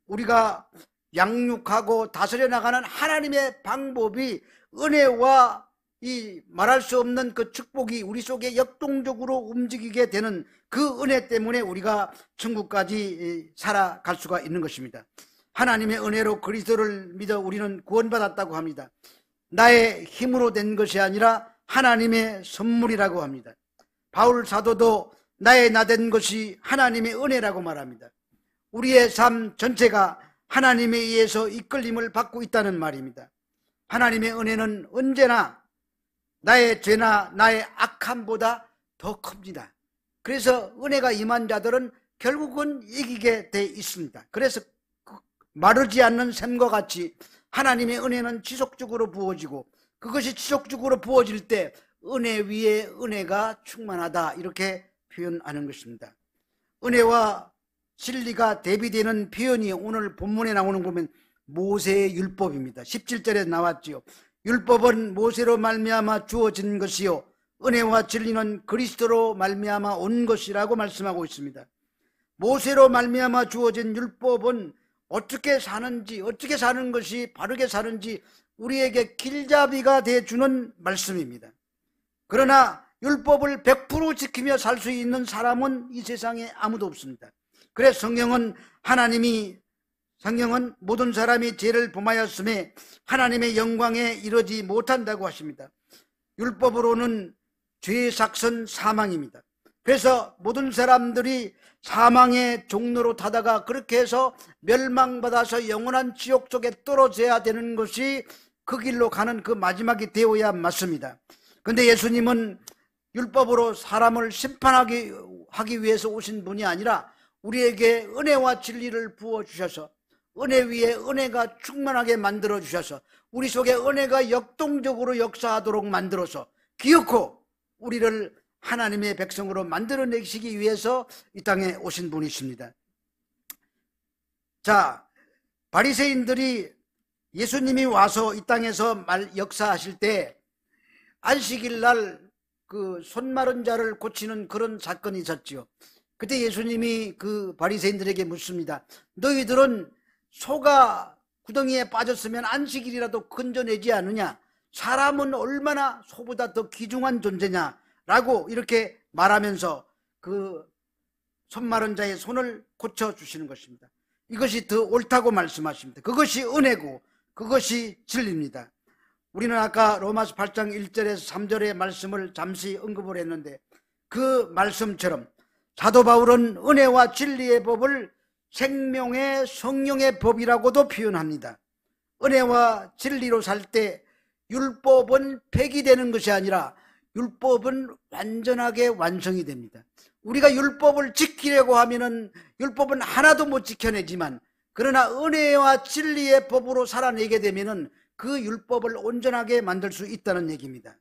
우리가 양육하고 다스려 나가는 하나님의 방법이 은혜와 이 말할 수 없는 그 축복이 우리 속에 역동적으로 움직이게 되는 그 은혜 때문에 우리가 천국까지 살아갈 수가 있는 것입니다. 하나님의 은혜로 그리스도를 믿어 우리는 구원받았다고 합니다. 나의 힘으로 된 것이 아니라 하나님의 선물이라고 합니다. 바울 사도도 나의 나된 것이 하나님의 은혜라고 말합니다. 우리의 삶 전체가 하나님에 의해서 이끌림을 받고 있다는 말입니다. 하나님의 은혜는 언제나 나의 죄나 나의 악함보다 더 큽니다. 그래서 은혜가 임한 자들은 결국은 이기게 돼 있습니다. 그래서 마르지 않는 샘과 같이 하나님의 은혜는 지속적으로 부어지고, 그것이 지속적으로 부어질 때 은혜 위에 은혜가 충만하다, 이렇게 표현하는 것입니다. 은혜와 진리가 대비되는 표현이 오늘 본문에 나오는 거 보면 모세의 율법입니다. 17절에 나왔지요. 율법은 모세로 말미암아 주어진 것이요 은혜와 진리는 그리스도로 말미암아 온 것이라고 말씀하고 있습니다. 모세로 말미암아 주어진 율법은 어떻게 사는지, 어떻게 사는 것이 바르게 사는지 우리에게 길잡이가 되어주는 말씀입니다. 그러나 율법을 100% 지키며 살 수 있는 사람은 이 세상에 아무도 없습니다. 그래서 성경은 모든 사람이 죄를 범하였음에 하나님의 영광에 이르지 못한다고 하십니다. 율법으로는 죄의 삭선 사망입니다. 그래서 모든 사람들이 사망의 종로로 타다가 그렇게 해서 멸망받아서 영원한 지옥 속에 떨어져야 되는 것이 그 길로 가는 그 마지막이 되어야 맞습니다. 그런데 예수님은 율법으로 사람을 심판하기 위해서 오신 분이 아니라 우리에게 은혜와 진리를 부어주셔서 은혜 위에 은혜가 충만하게 만들어주셔서 우리 속에 은혜가 역동적으로 역사하도록 만들어서 기어코 우리를 하나님의 백성으로 만들어내시기 위해서 이 땅에 오신 분이십니다. 자, 바리새인들이 예수님이 와서 이 땅에서 역사하실 때 안식일 날 그 손 마른 자를 고치는 그런 사건이 있었지요. 그때 예수님이 그 바리새인들에게 묻습니다. 너희들은 소가 구덩이에 빠졌으면 안식일이라도 건져내지 않느냐? 사람은 얼마나 소보다 더 귀중한 존재냐? 라고 이렇게 말하면서 그 손 마른 자의 손을 고쳐주시는 것입니다. 이것이 더 옳다고 말씀하십니다. 그것이 은혜고 그것이 진리입니다. 우리는 아까 로마서 8장 1절에서 3절의 말씀을 잠시 언급을 했는데 그 말씀처럼 사도 바울은 은혜와 진리의 법을 생명의 성령의 법이라고도 표현합니다. 은혜와 진리로 살 때 율법은 폐기되는 것이 아니라 율법은 완전하게 완성이 됩니다. 우리가 율법을 지키려고 하면은 율법은 하나도 못 지켜내지만 그러나 은혜와 진리의 법으로 살아내게 되면은 그 율법을 온전하게 만들 수 있다는 얘기입니다.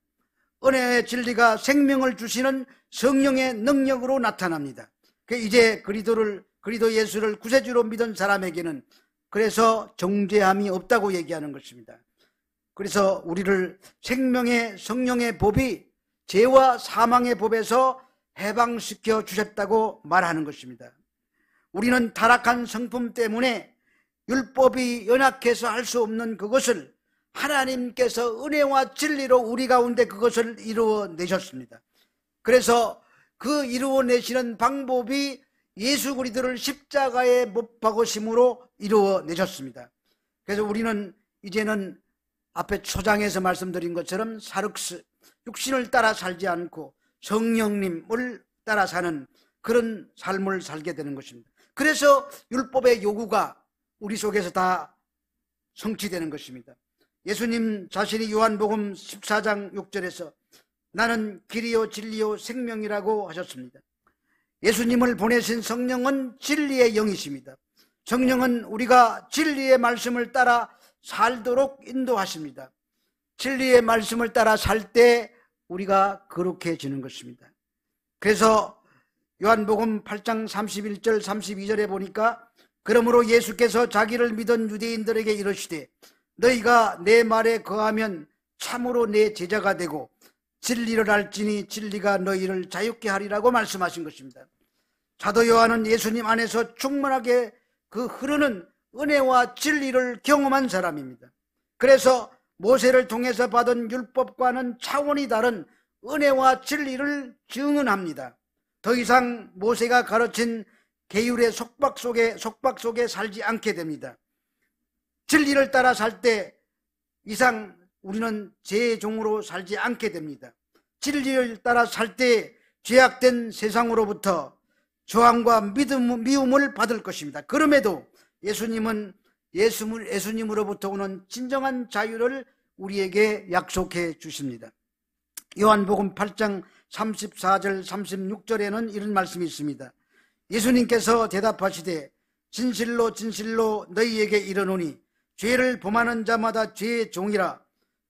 은혜의 진리가 생명을 주시는 성령의 능력으로 나타납니다. 이제 그리스도 예수를 구세주로 믿은 사람에게는 그래서 정죄함이 없다고 얘기하는 것입니다. 그래서 우리를 생명의 성령의 법이 죄와 사망의 법에서 해방시켜 주셨다고 말하는 것입니다. 우리는 타락한 성품 때문에 율법이 연약해서 할 수 없는 그것을 하나님께서 은혜와 진리로 우리 가운데 그것을 이루어내셨습니다. 그래서 그 이루어내시는 방법이 예수 그리스도를 십자가에 못 박으심으로 이루어내셨습니다. 그래서 우리는 이제는 앞에 초장에서 말씀드린 것처럼 사륵스, 육신을 따라 살지 않고 성령님을 따라 사는 그런 삶을 살게 되는 것입니다. 그래서 율법의 요구가 우리 속에서 다 성취되는 것입니다. 예수님 자신이 요한복음 14장 6절에서 나는 길이요 진리요 생명이라고 하셨습니다. 예수님을 보내신 성령은 진리의 영이십니다. 성령은 우리가 진리의 말씀을 따라 살도록 인도하십니다. 진리의 말씀을 따라 살 때 우리가 거룩해지는 것입니다. 그래서 요한복음 8장 31절 32절에 보니까 그러므로 예수께서 자기를 믿은 유대인들에게 이르시되 너희가 내 말에 거하면 참으로 내 제자가 되고 진리를 알지니 진리가 너희를 자유케 하리라고 말씀하신 것입니다. 사도 요한은 예수님 안에서 충만하게 그 흐르는 은혜와 진리를 경험한 사람입니다. 그래서 모세를 통해서 받은 율법과는 차원이 다른 은혜와 진리를 증언합니다. 더 이상 모세가 가르친 계율의 속박 속에 살지 않게 됩니다. 진리를 따라 살 때 이상 우리는 죄의 종으로 살지 않게 됩니다. 진리를 따라 살 때 죄악된 세상으로부터 저항과 미움을 받을 것입니다. 그럼에도 예수님으로부터 오는 진정한 자유를 우리에게 약속해 주십니다. 요한복음 8장 34절 36절에는 이런 말씀이 있습니다. 예수님께서 대답하시되 진실로 진실로 너희에게 이르노니 죄를 범하는 자마다 죄의 종이라.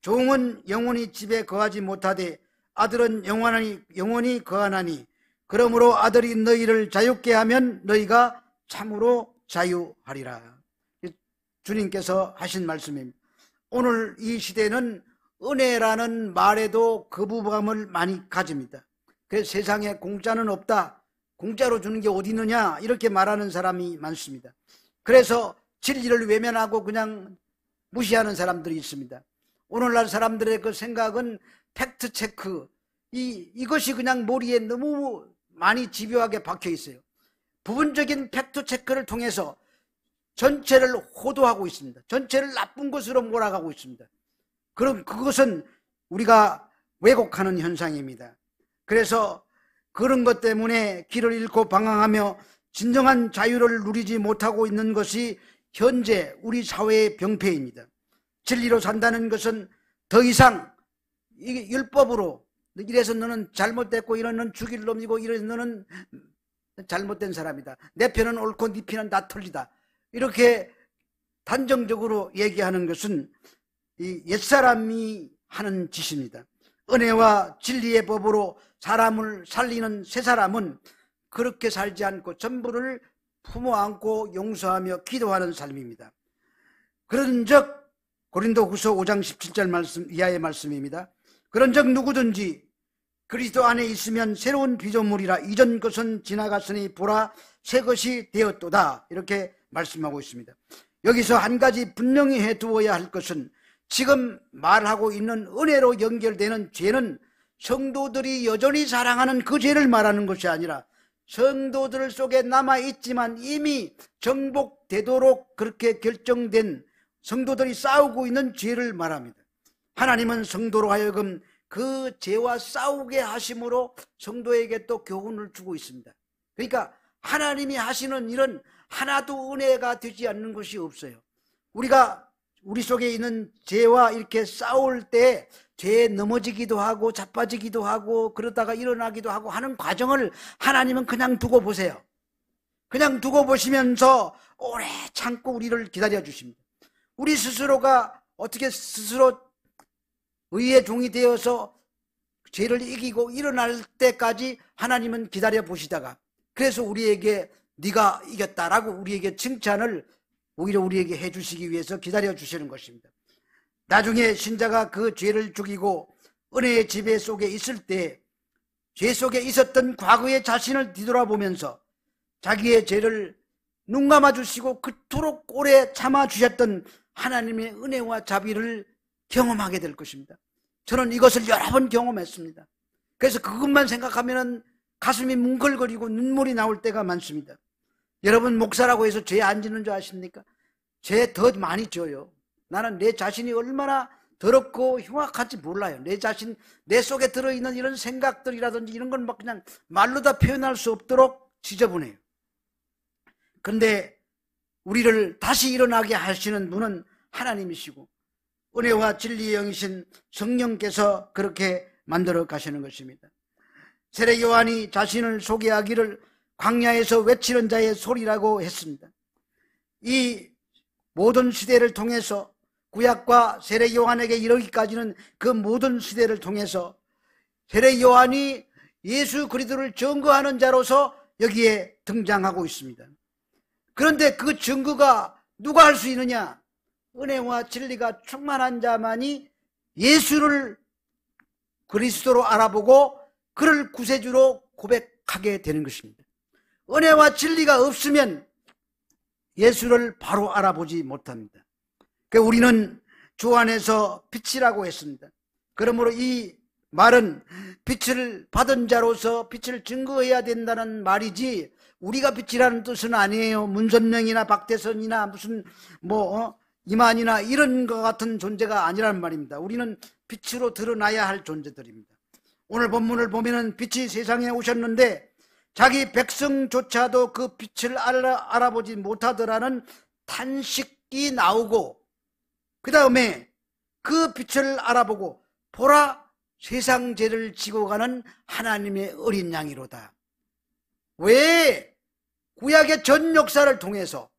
종은 영원히 집에 거하지 못하되 아들은 영원히 거하나니 그러므로 아들이 너희를 자유케 하면 너희가 참으로 자유하리라. 주님께서 하신 말씀입니다. 오늘 이 시대는 은혜라는 말에도 거부감을 많이 가집니다. 그래서 세상에 공짜는 없다, 공짜로 주는 게 어디 있느냐 이렇게 말하는 사람이 많습니다. 그래서 진리를 외면하고 그냥 무시하는 사람들이 있습니다. 오늘날 사람들의 그 생각은 팩트체크, 이것이 그냥 머리에 너무 많이 집요하게 박혀 있어요. 부분적인 팩트체크를 통해서 전체를 호도하고 있습니다. 전체를 나쁜 것으로 몰아가고 있습니다. 그럼 그것은 우리가 왜곡하는 현상입니다. 그래서 그런 것 때문에 길을 잃고 방황하며 진정한 자유를 누리지 못하고 있는 것이 현재 우리 사회의 병폐입니다. 진리로 산다는 것은 더 이상 이게 율법으로 이래서 너는 잘못됐고 이러는 죽일 놈이고 이래서 너는 잘못된 사람이다. 내 편은 옳고 네 편은 다 틀리다. 이렇게 단정적으로 얘기하는 것은 이 옛사람이 하는 짓입니다. 은혜와 진리의 법으로 사람을 살리는 새 사람은 그렇게 살지 않고 전부를 품어 안고 용서하며 기도하는 삶입니다. 그런즉 고린도후서 5장 17절 말씀 이하의 말씀입니다. 그런즉 누구든지 그리스도 안에 있으면 새로운 피조물이라 이전 것은 지나갔으니 보라 새 것이 되었도다. 이렇게 말씀하고 있습니다. 여기서 한 가지 분명히 해두어야 할 것은 지금 말하고 있는 은혜로 연결되는 죄는 성도들이 여전히 사랑하는 그 죄를 말하는 것이 아니라 성도들 속에 남아있지만 이미 정복되도록 그렇게 결정된 성도들이 싸우고 있는 죄를 말합니다. 하나님은 성도로 하여금 그 죄와 싸우게 하심으로 성도에게 또 교훈을 주고 있습니다. 그러니까 하나님이 하시는 일은 하나도 은혜가 되지 않는 것이 없어요. 우리가 우리 속에 있는 죄와 이렇게 싸울 때 죄에 넘어지기도 하고 자빠지기도 하고 그러다가 일어나기도 하고 하는 과정을 하나님은 그냥 두고 보세요. 그냥 두고 보시면서 오래 참고 우리를 기다려 주십니다. 우리 스스로가 어떻게 스스로 의의 종이 되어서 죄를 이기고 일어날 때까지 하나님은 기다려 보시다가 그래서 우리에게 네가 이겼다라고 우리에게 칭찬을 오히려 우리에게 해주시기 위해서 기다려 주시는 것입니다. 나중에 신자가 그 죄를 죽이고 은혜의 지배 속에 있을 때 죄 속에 있었던 과거의 자신을 뒤돌아보면서 자기의 죄를 눈감아 주시고 그토록 오래 참아 주셨던 하나님의 은혜와 자비를 경험하게 될 것입니다. 저는 이것을 여러 번 경험했습니다. 그래서 그것만 생각하면 가슴이 뭉클거리고 눈물이 나올 때가 많습니다. 여러분 목사라고 해서 죄 안 짓는 줄 아십니까? 죄 더 많이 져요. 나는 내 자신이 얼마나 더럽고 흉악한지 몰라요. 내 자신, 내 속에 들어있는 이런 생각들이라든지 이런 건 막 그냥 말로 다 표현할 수 없도록 지저분해요. 근데 우리를 다시 일어나게 하시는 분은 하나님이시고 은혜와 진리의 영이신 성령께서 그렇게 만들어 가시는 것입니다. 세례 요한이 자신을 소개하기를 광야에서 외치는 자의 소리라고 했습니다. 이 모든 시대를 통해서 구약과 세례 요한에게 이르기까지는 그 모든 시대를 통해서 세례 요한이 예수 그리스도를 증거하는 자로서 여기에 등장하고 있습니다. 그런데 그 증거가 누가 할 수 있느냐? 은혜와 진리가 충만한 자만이 예수를 그리스도로 알아보고 그를 구세주로 고백하게 되는 것입니다. 은혜와 진리가 없으면 예수를 바로 알아보지 못합니다. 우리는 주 안에서 빛이라고 했습니다. 그러므로 이 말은 빛을 받은 자로서 빛을 증거해야 된다는 말이지 우리가 빛이라는 뜻은 아니에요. 문선명이나 박대선이나 무슨 이만이나 이런 것 같은 존재가 아니라는 말입니다. 우리는 빛으로 드러나야 할 존재들입니다. 오늘 본문을 보면은 빛이 세상에 오셨는데 자기 백성조차도 그 빛을 알아보지 못하더라는 탄식이 나오고 그 다음에 그 빛을 알아보고 보라 세상 죄를 지고 가는 하나님의 어린 양이로다. 왜 구약의 전 역사를 통해서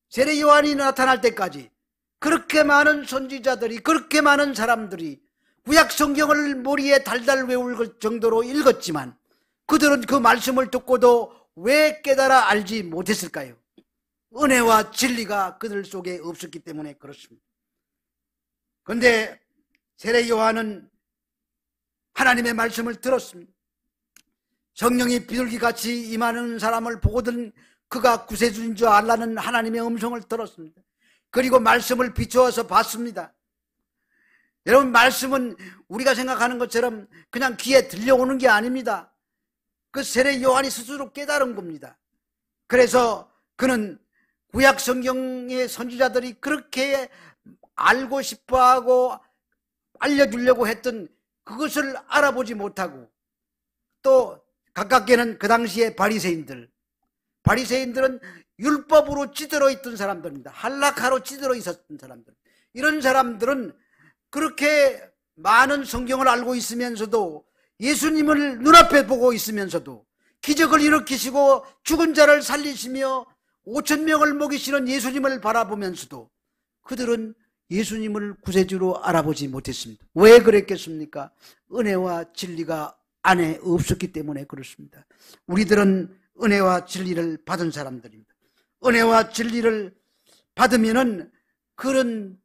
세례 요한이 나타날 때까지 그렇게 많은 선지자들이 그렇게 많은 사람들이 구약 성경을 머리에 달달 외울 정도로 읽었지만 그들은 그 말씀을 듣고도 왜 깨달아 알지 못했을까요? 은혜와 진리가 그들 속에 없었기 때문에 그렇습니다. 그런데 세례 요한은 하나님의 말씀을 들었습니다. 성령이 비둘기같이 임하는 사람을 보거든 그가 구세주인 줄 알라는 하나님의 음성을 들었습니다. 그리고 말씀을 비추어서 봤습니다. 여러분 말씀은 우리가 생각하는 것처럼 그냥 귀에 들려오는 게 아닙니다. 그 세례 요한이 스스로 깨달은 겁니다. 그래서 그는 구약 성경의 선지자들이 그렇게 알고 싶어하고 알려주려고 했던 그것을 알아보지 못하고 또 가깝게는 그 당시에 바리새인들은 율법으로 찌들어 있던 사람들입니다. 할라카로 찌들어 있었던 사람들. 이런 사람들은 그렇게 많은 성경을 알고 있으면서도 예수님을 눈앞에 보고 있으면서도 기적을 일으키시고 죽은 자를 살리시며 5,000명을 먹이시는 예수님을 바라보면서도 그들은 예수님을 구세주로 알아보지 못했습니다. 왜 그랬겠습니까? 은혜와 진리가 안에 없었기 때문에 그렇습니다. 우리들은 은혜와 진리를 받은 사람들입니다. 은혜와 진리를 받으면은 그런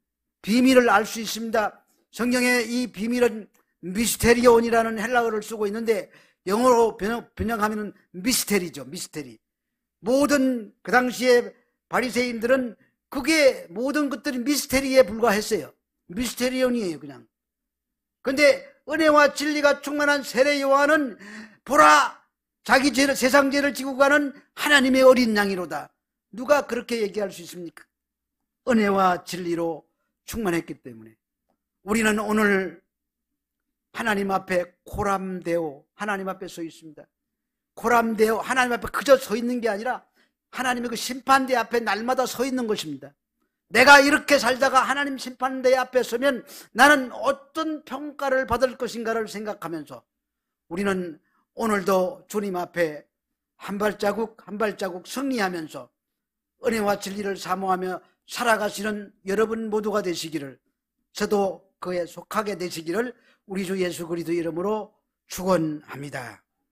비밀을 알 수 있습니다. 성경에 이 비밀은 미스테리온이라는 헬라어를 쓰고 있는데 영어로 번역하면 미스테리죠. 미스테리. 모든 그 당시에 바리새인들은 그게 모든 것들이 미스테리에 불과했어요. 미스테리온이에요 그냥. 근데 은혜와 진리가 충만한 세례 요한은 보라 자기 죄를, 세상 죄를 지고 가는 하나님의 어린 양이로다. 누가 그렇게 얘기할 수 있습니까? 은혜와 진리로 충만했기 때문에. 우리는 오늘 하나님 앞에 고람되어 하나님 앞에 서 있습니다. 고람되어 하나님 앞에 그저 서 있는 게 아니라 하나님의 그 심판대 앞에 날마다 서 있는 것입니다. 내가 이렇게 살다가 하나님 심판대 앞에 서면 나는 어떤 평가를 받을 것인가를 생각하면서 우리는 오늘도 주님 앞에 한 발자국 한 발자국 승리하면서 은혜와 진리를 사모하며 살아가시는 여러분 모두가 되시기를, 저도 그에 속하게 되시기를 우리 주 예수 그리스도 이름으로 축원합니다.